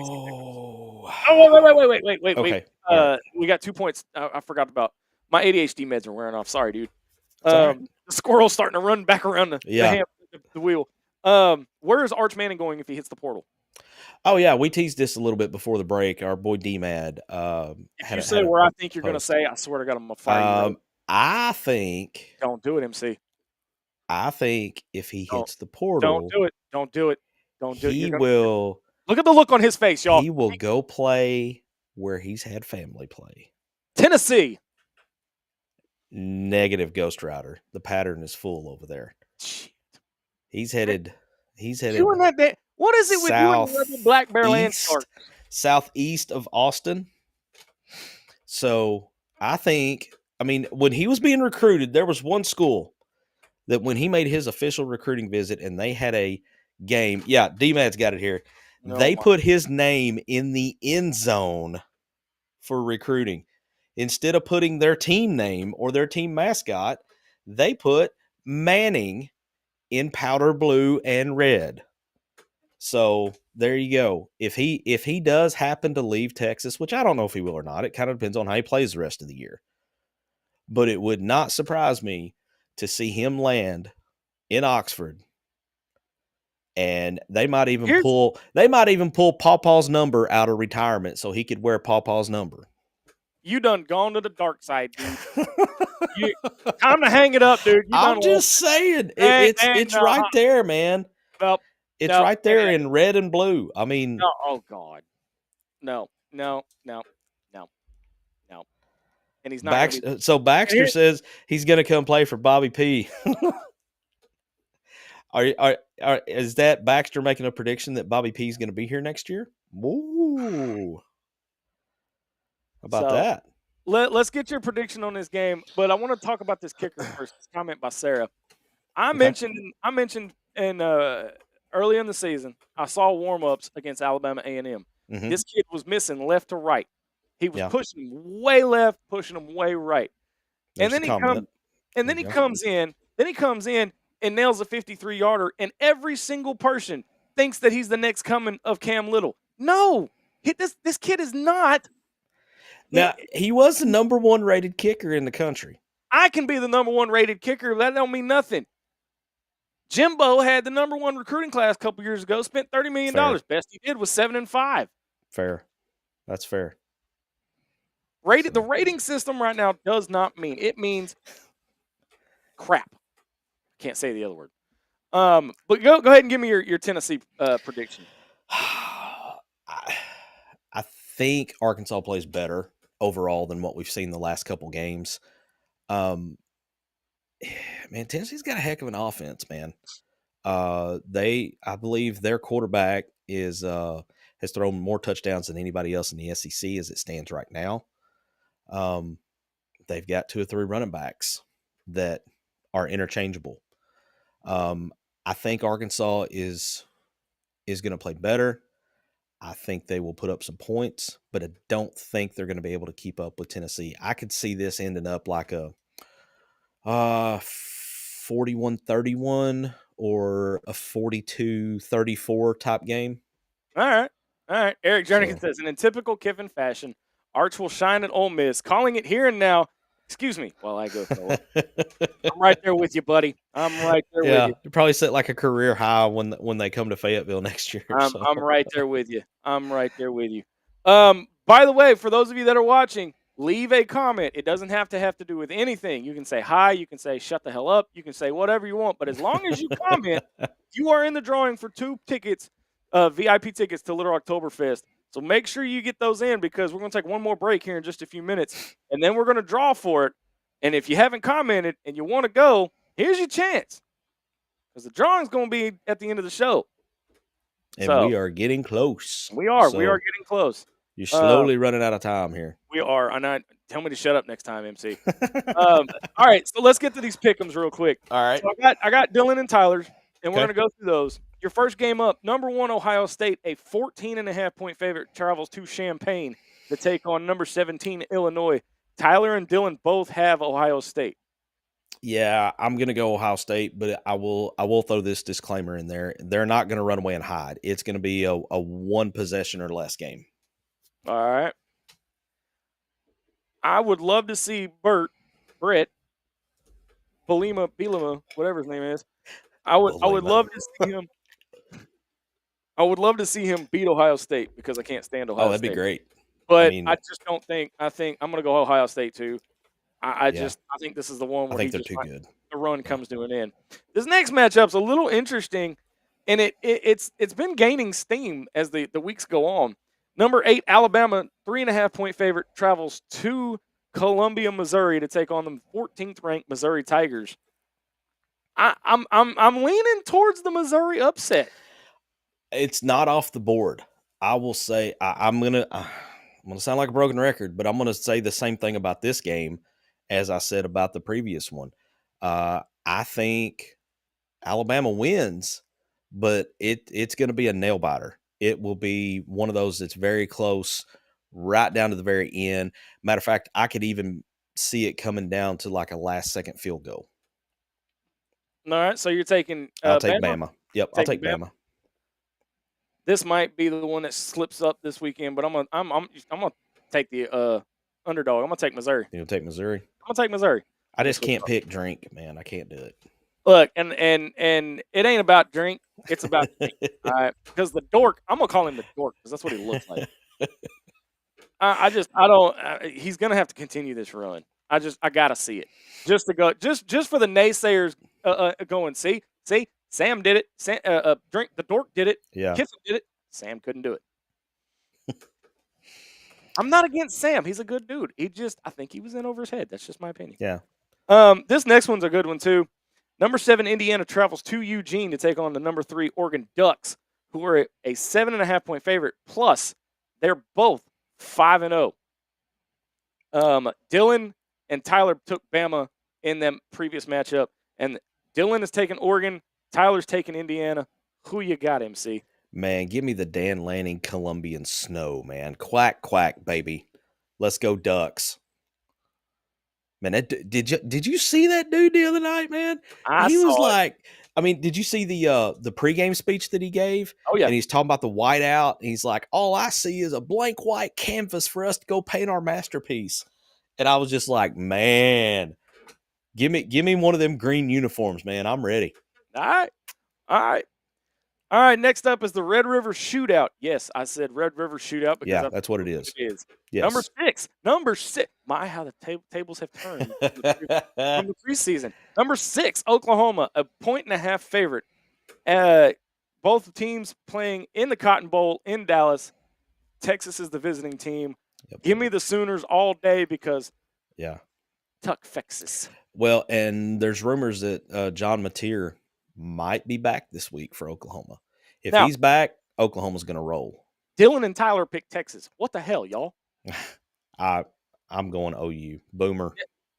Wait. Okay. We got 2 points I forgot about. My ADHD meds are wearing off. Sorry, dude. The squirrel's starting to run back around Yeah. the wheel. Where is Arch Manning going if he hits the portal? Oh yeah, we teased this a little bit before the break. Our boy D-Mad If you say where I think you're going to say, I swear to God, I'm going to fire you. I think. Don't do it, MC. I think if he hits the Don't portal, do it. Don't do it. Don't do it. he will. Look at the look on his face, y'all. He will go play where he's had family play. Tennessee. Negative, Ghost Rider. The pattern is full over there. Shit. He's headed. You and that day. What is it with you and the Black Bear Landshark? Southeast of Austin. So I think, when he was being recruited, there was one school that when he made his official recruiting visit and they had a game. Yeah, D-Mad's got it here. They put his name in the end zone for recruiting. Instead of putting their team name or their team mascot, they put Manning in powder blue and red. So there you go. If he does happen to leave Texas, which I don't know if he will or not, it kind of depends on how he plays the rest of the year. But it would not surprise me to see him land in Oxford. And they might even pull Pawpaw's number out of retirement so he could wear Pawpaw's number. You done gone to the dark side, dude. Time to hang it up, dude. I'm just saying. It's right there, man. It's right there in red and blue. No, oh God. No. And he's not. So Baxter says he's going to come play for Bobby P. Is that Baxter making a prediction that Bobby P is going to be here next year? Woo! How about that? Let's get your prediction on this game, but I want to talk about this kicker first. This comment by Sarah. I mentioned in early in the season, I saw warm-ups against Alabama A&M. Mm-hmm. This kid was missing left to right. He was pushing him way left, pushing him way right. And then he comes in and nails a 53-yarder, and every single person thinks that he's the next coming of Cam Little. No, this kid is not. Now, he was the number 1 rated kicker in the country. I can be the number 1 rated kicker. That don't mean nothing. Jimbo had the number 1 recruiting class a couple years ago, spent $30 million. Fair. Best he did was 7-5. Fair. That's fair. The rating system right now does not mean. It means crap. Can't say the other word. But go ahead and give me your Tennessee prediction. I think Arkansas plays better overall than what we've seen the last couple games. Man, Tennessee's got a heck of an offense, man. I believe their quarterback has thrown more touchdowns than anybody else in the SEC as it stands right now. They've got 2 or 3 running backs that are interchangeable. I think Arkansas is going to play better. I think they will put up some points, but I don't think they're going to be able to keep up with Tennessee. I could see this ending up like a 41-31 or a 42-34 type game. All right. Eric Jernigan says, in typical Kiffin fashion, Arch will shine at Ole Miss, calling it here and now. Excuse me while I go forward. I'm right there with you, buddy. I'm right there with you. You probably set like a career high when they come to Fayetteville next year. I'm right there with you. By the way, for those of you that are watching, leave a comment. It doesn't have to do with anything. You can say hi. You can say shut the hell up. You can say whatever you want. But as long as you comment, you are in the drawing for 2 tickets, VIP tickets to Little RocktoberFest. So make sure you get those in because we're going to take one more break here in just a few minutes, and then we're going to draw for it. And if you haven't commented and you want to go, here's your chance because the drawing's going to be at the end of the show. And we are getting close. We are getting close. You're slowly running out of time here. We are. Tell me to shut up next time, MC. All right, so let's get to these pick'ems real quick. All right. So I got Dylan and Tyler's, and we're going to go through those. Your first game up, number 1 Ohio State, a 14.5-point favorite, travels to Champaign to take on number 17 Illinois. Tyler and Dylan both have Ohio State. Yeah, I'm going to go Ohio State, but I will throw this disclaimer in there. They're not going to run away and hide. It's going to be a 1 possession or less game. All right. I would love to see Brett Bielema, whatever his name is. I would love to see him. I would love to see him beat Ohio State because I can't stand Ohio Oh, that'd State. be great. But I just don't think. I think I'm going to go Ohio State too. I Yeah. think this is the one I where think they're too good. the run comes to an end. This next matchup's a little interesting, and it's been gaining steam as the weeks go on. Number 8, Alabama, 3.5-point favorite, travels to Columbia, Missouri, to take on the 14th ranked Missouri Tigers. I'm leaning towards the Missouri upset. It's not off the board. I will say I'm gonna sound like a broken record, but I'm gonna say the same thing about this game as I said about the previous one. I think Alabama wins, but it's going to be a nail biter. It will be one of those that's very close, right down to the very end. Matter of fact, I could even see it coming down to like a last-second field goal. All right, so you're taking I'll take Bama. Yep, I'll take Bama. This might be the one that slips up this weekend, but I'm gonna take the underdog. I'm gonna take Missouri. You'll take Missouri? I'm gonna take Missouri. I just can't pick drink, man. I can't do it. Look, and it ain't about drink. It's about drink, all right. Because the dork, I'm gonna call him the dork because that's what he looks like. I don't. He's gonna have to continue this run. I gotta see it just to go just for the naysayers. Go and see. Sam did it. Drink the dork did it. Yeah. Kiffin did it. Sam couldn't do it. I'm not against Sam. He's a good dude. I think he was in over his head. That's just my opinion. Yeah. This next one's a good one too. Number 7, Indiana travels to Eugene to take on the number 3 Oregon Ducks, who are a 7.5-point favorite. Plus, they're both 5-0. Dylan and Tyler took Bama in them previous matchup, and Dylan has taken Oregon. Tyler's taken Indiana. Who you got, MC? Man, give me the Dan Lanning Columbian snow, man. Quack, quack, baby. Let's go Ducks. Man, did you see that dude the other night, man? He was like, I mean, did you see the pregame speech that he gave? Oh, yeah. And he's talking about the whiteout. He's like, all I see is a blank white canvas for us to go paint our masterpiece. And I was just like, man, give me one of them green uniforms, man. I'm ready. All right. Next up is the Red River Shootout. Yes, I said Red River Shootout because that's what it is. It is. Yes. Number six. My, how the tables have turned from the preseason. Number 6, Oklahoma, a 1.5 favorite. Both teams playing in the Cotton Bowl in Dallas. Texas is the visiting team. Yep. Give me the Sooners all day because Tuck Texas. Well, and there's rumors that John Mateer might be back this week for Oklahoma. If he's back, Oklahoma's going to roll. Dylan and Tyler picked Texas. What the hell, y'all? I'm going OU. Boomer.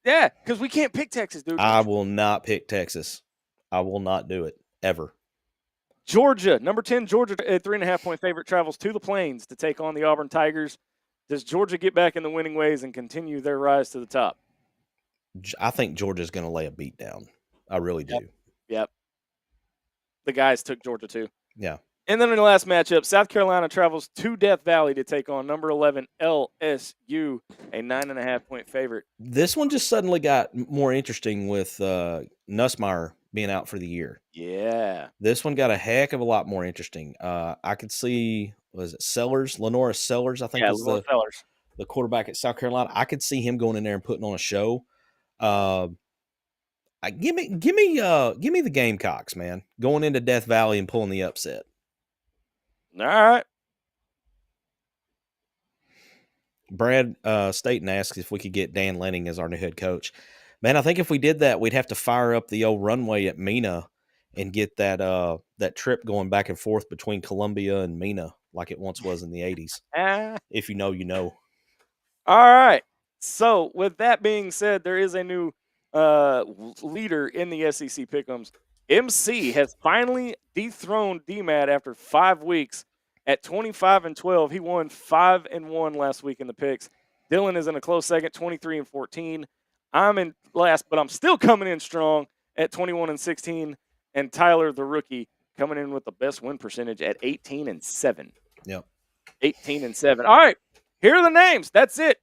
Yeah, because we can't pick Texas, dude. I will not pick Texas. I will not do it, ever. Georgia, number 10, Georgia, a 3.5-point favorite, travels to the Plains to take on the Auburn Tigers. Does Georgia get back in the winning ways and continue their rise to the top? I think Georgia's going to lay a beat down. I really do. Yep. The guys took Georgia too. Yeah. And then in the last matchup, South Carolina travels to Death Valley to take on number 11 LSU, a 9.5-point favorite. This one just suddenly got more interesting with Nussmeier being out for the year. Yeah. This one got a heck of a lot more interesting. I could see, was it Sellers? Lenora Sellers, I think is the quarterback at South Carolina. I could see him going in there and putting on a show. Give me the Gamecocks, man. Going into Death Valley and pulling the upset. All right. Brad Staten asks if we could get Dan Lanning as our new head coach. Man, I think if we did that, we'd have to fire up the old runway at Mena and get that trip going back and forth between Columbia and Mena like it once was in the 80s. If you know, you know. All right. So with that being said, there is a new leader in the SEC Pick'ems. MC has finally dethroned DMAT after 5 weeks at 25-12. He won 5-1 last week in the picks. Dylan is in a close second, 23-14. I'm in last, but I'm still coming in strong at 21-16. And Tyler, the rookie, coming in with the best win percentage at 18-7. Yep. 18-7. All right, here are the names. That's it.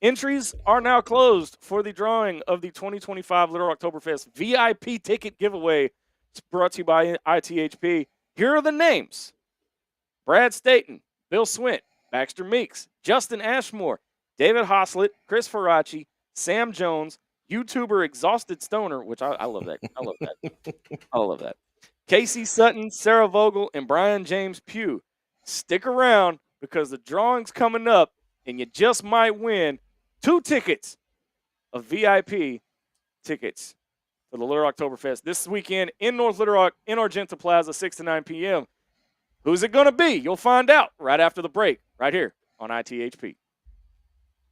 Entries are now closed for the drawing of the 2025 Little RocktoberFest VIP ticket giveaway. It's brought to you by ITHp. Here are the names: Brad Staten, Bill Swint, Baxter Meeks, Justin Ashmore, David Hoslett, Chris Faraci, Sam Jones, YouTuber Exhausted Stoner, which I love that. I love that. I love that. Casey Sutton, Sarah Vogel, and Brian James Pugh. Stick around because the drawing's coming up, and you just might win 2 tickets of VIP tickets for the Little RocktoberFest this weekend in North Little Rock in Argenta Plaza, 6 to 9 p.m. Who's it going to be? You'll find out right after the break, right here on ITHp.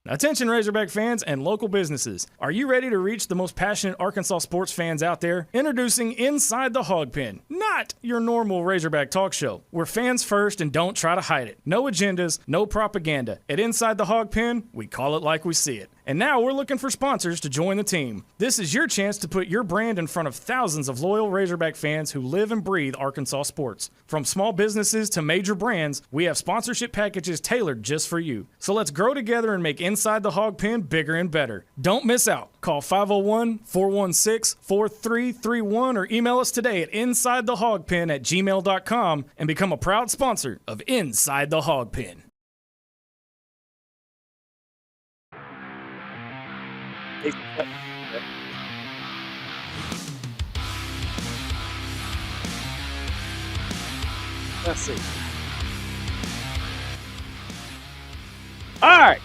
Attention Razorback fans and local businesses. Are you ready to reach the most passionate Arkansas sports fans out there? Introducing Inside the Hog Pen, not your normal Razorback talk show. We're fans first and don't try to hide it. No agendas, no propaganda. At Inside the Hog Pen, we call it like we see it. And now we're looking for sponsors to join the team. This is your chance to put your brand in front of thousands of loyal Razorback fans who live and breathe Arkansas sports. From small businesses to major brands, we have sponsorship packages tailored just for you. So let's grow together and make Inside the Hog Pen bigger and better. Don't miss out. Call 501-416-4331 or email us today at insidethehogpen@gmail.com and become a proud sponsor of Inside the Hog Pen. Let's see. All right.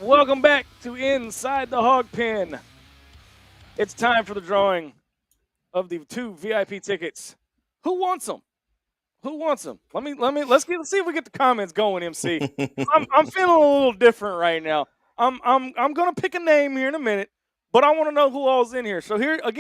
Welcome back to Inside the Hog Pen. It's time for the drawing of the 2 VIP tickets. Who wants them? Who wants them? Let's see if we get the comments going, MC. I'm feeling a little different right now. I'm gonna pick a name here in a minute, but I want to know who all's in here. So here are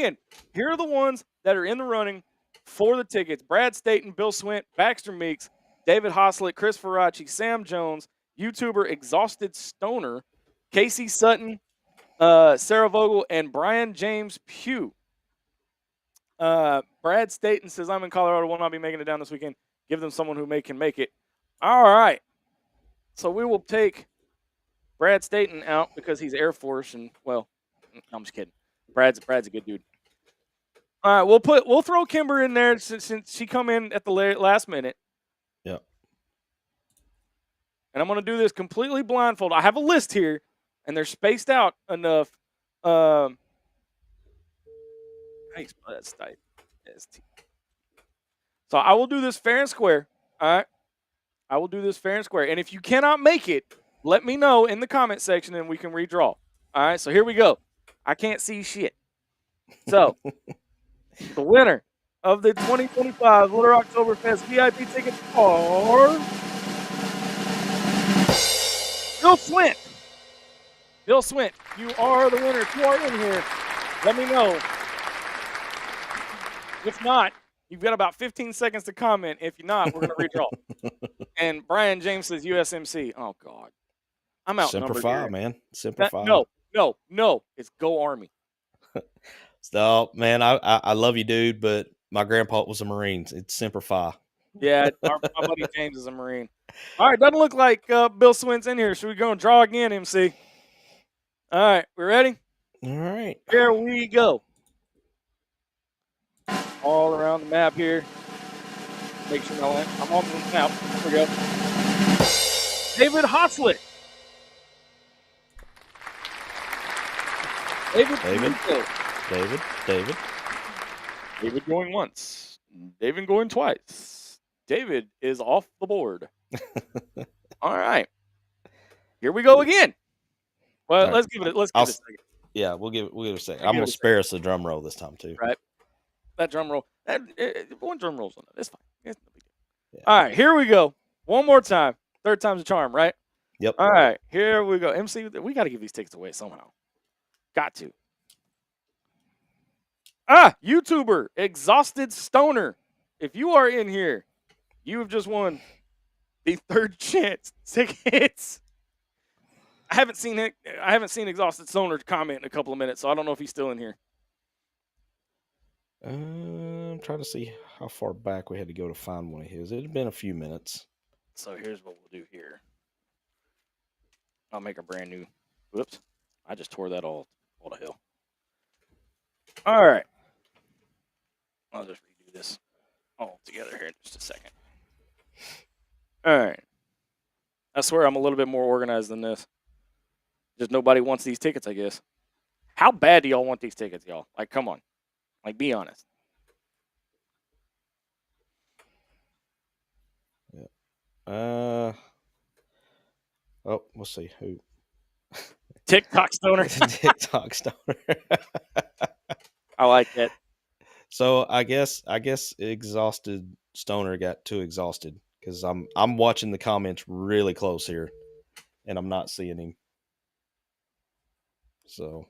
the ones that are in the running for the tickets: Brad Staten, Bill Swint, Baxter Meeks, David Hoslett, Chris Faraci, Sam Jones, YouTuber Exhausted Stoner, Casey Sutton, Sarah Vogel, and Brian James Pugh. Brad Staten says, I'm in Colorado, will not be making it down this weekend. Give them someone who can make it. All right. So we will take Brad Staten out because he's Air Force, and well, I'm just kidding. Brad's a good dude. All right, we'll throw Kimber in there since she come in at the last minute. Yep. And I'm going to do this completely blindfold. I have a list here, and they're spaced out enough. How do you spell that? ST. So I will do this fair and square. All right. I will do this fair and square. And if you cannot make it, let me know in the comment section and we can redraw. All right. So here we go. I can't see shit. So the winner of the 2025 Little RocktoberFest VIP tickets are Bill Swint. Bill Swint, you are the winner. If you are in here, let me know. If not, you've got about 15 seconds to comment. If you're not, we're going to redraw. And Brian James says USMC. Oh, God. I'm outnumbered. Semper Fi, man. Semper Fi. No. It's Go Army. So, man, I love you, dude, but my grandpa was a Marine. It's Semper Fi. Yeah, my buddy James is a Marine. All right, doesn't look like Bill Swint's in here. Should we go and draw again, MC? All right, we ready? All right. Here we go. All around the map here. Make sure I'm on the map. Here we go. David Hoslett. David going once. David going twice. David is off the board. All right. Here we go again. Well, let's give it a second. Yeah, we'll give it a second. I'm going to spare us the drum roll this time, too. Right. That drum roll. One drum roll's on it. It's fine. It's no big deal. Yeah. All right, here we go. One more time. Third time's a charm, right? Yep. All right, here we go. MC, we got to give these tickets away somehow. Got to. YouTuber Exhausted Stoner. If you are in here, you have just won the third chance tickets. I haven't seen Exhausted Stoner comment in a couple of minutes, so I don't know if he's still in here. I'm trying to see how far back we had to go to find one of his. It had been a few minutes. So here's what we'll do here. I'll make a brand new Whoops. I just tore that all to hell. All right. I'll just redo this all together here in just a second. All right. I swear I'm a little bit more organized than this. Just nobody wants these tickets, I guess. How bad do y'all want these tickets, y'all? Like, come on. Like, be honest. Yeah. We'll see who. TikTok stoner. TikTok stoner. I like that. So I guess exhausted stoner got too exhausted because I'm watching the comments really close here, and I'm not seeing him. So.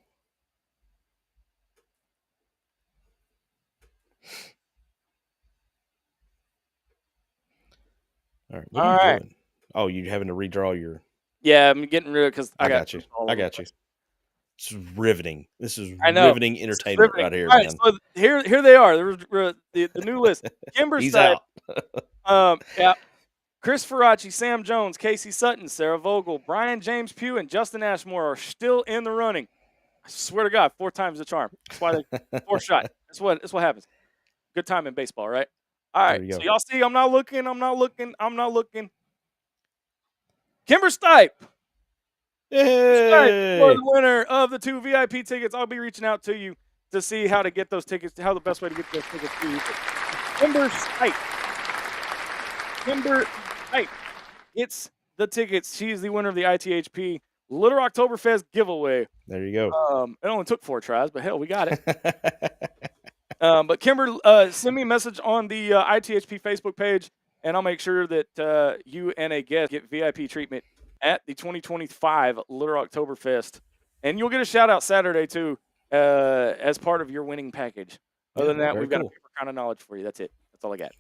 All right. What are you doing? Oh, you're having to redraw your. Yeah, I'm getting rid of it because I got you. I got you. It's riveting. This is know. riveting entertainment right here, all man. Right, so here they are. The new list. Kimber He's Stipe, out. Yeah. Chris Ferracci, Sam Jones, Casey Sutton, Sarah Vogel, Brian James Pugh, and Justin Ashmore are still in the running. I swear to God, 4 times the charm. That's why they 4 shot. That's what happens. Good time in baseball, right? All right. So y'all see, I'm not looking. Kimber Stipe. Hey. For the winner of the 2 VIP tickets, I'll be reaching out to you to see how to get those tickets, how the best way to get those tickets to you. Kimber Stipe. It's the tickets. She's the winner of the ITHp Little RocktoberFest giveaway. There you go. It only took 4 tries, but hell, we got it. But Kimber, send me a message on the ITHp Facebook page, and I'll make sure that you and a guest get VIP treatment at the 2025 Little RocktoberFest. And you'll get a shout-out Saturday, too, as part of your winning package. Other than that, we've got a paper kind of knowledge for you. That's it. That's all I got.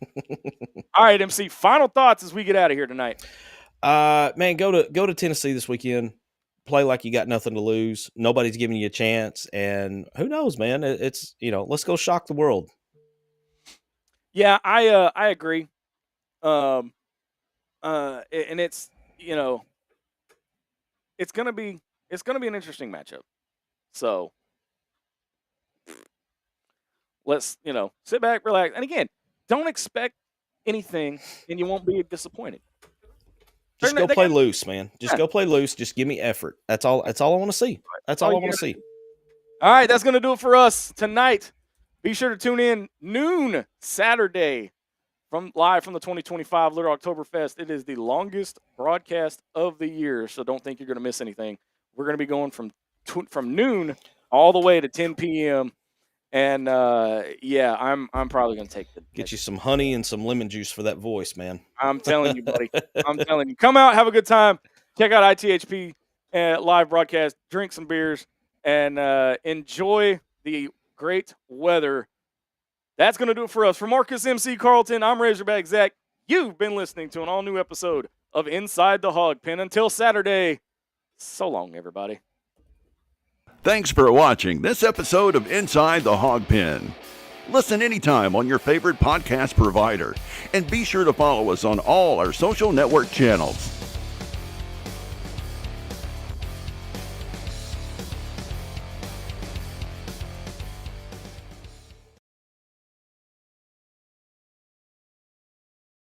All right, MC, final thoughts as we get out of here tonight. Man, go to Tennessee this weekend. Play like you got nothing to lose. Nobody's giving you a chance. And who knows, man? It's, let's go shock the world. Yeah, I agree. And it's, it's gonna be an interesting matchup. So let's, sit back, relax. And again, don't expect anything and you won't be disappointed. Just go play loose, man. Just go play loose. Just give me effort. That's all I want to see. That's all I want to see. All right, that's going to do it for us tonight. Be sure to tune in noon Saturday live from the 2025 Little RocktoberFest. It is the longest broadcast of the year, so don't think you're going to miss anything. We're going to be going from noon all the way to 10 p.m. And I'm probably going to get you some honey and some lemon juice for that voice, man. I'm telling you, buddy. I'm telling you. Come out, have a good time. Check out ITHp live broadcast. Drink some beers and enjoy the great weather. That's going to do it for us. For Marcus MC Carlton, I'm Razorback Zach. You've been listening to an all-new episode of Inside the Hog Pen. Until Saturday, so long, everybody. Thanks for watching this episode of Inside the Hog Pen. Listen anytime on your favorite podcast provider, and be sure to follow us on all our social network channels.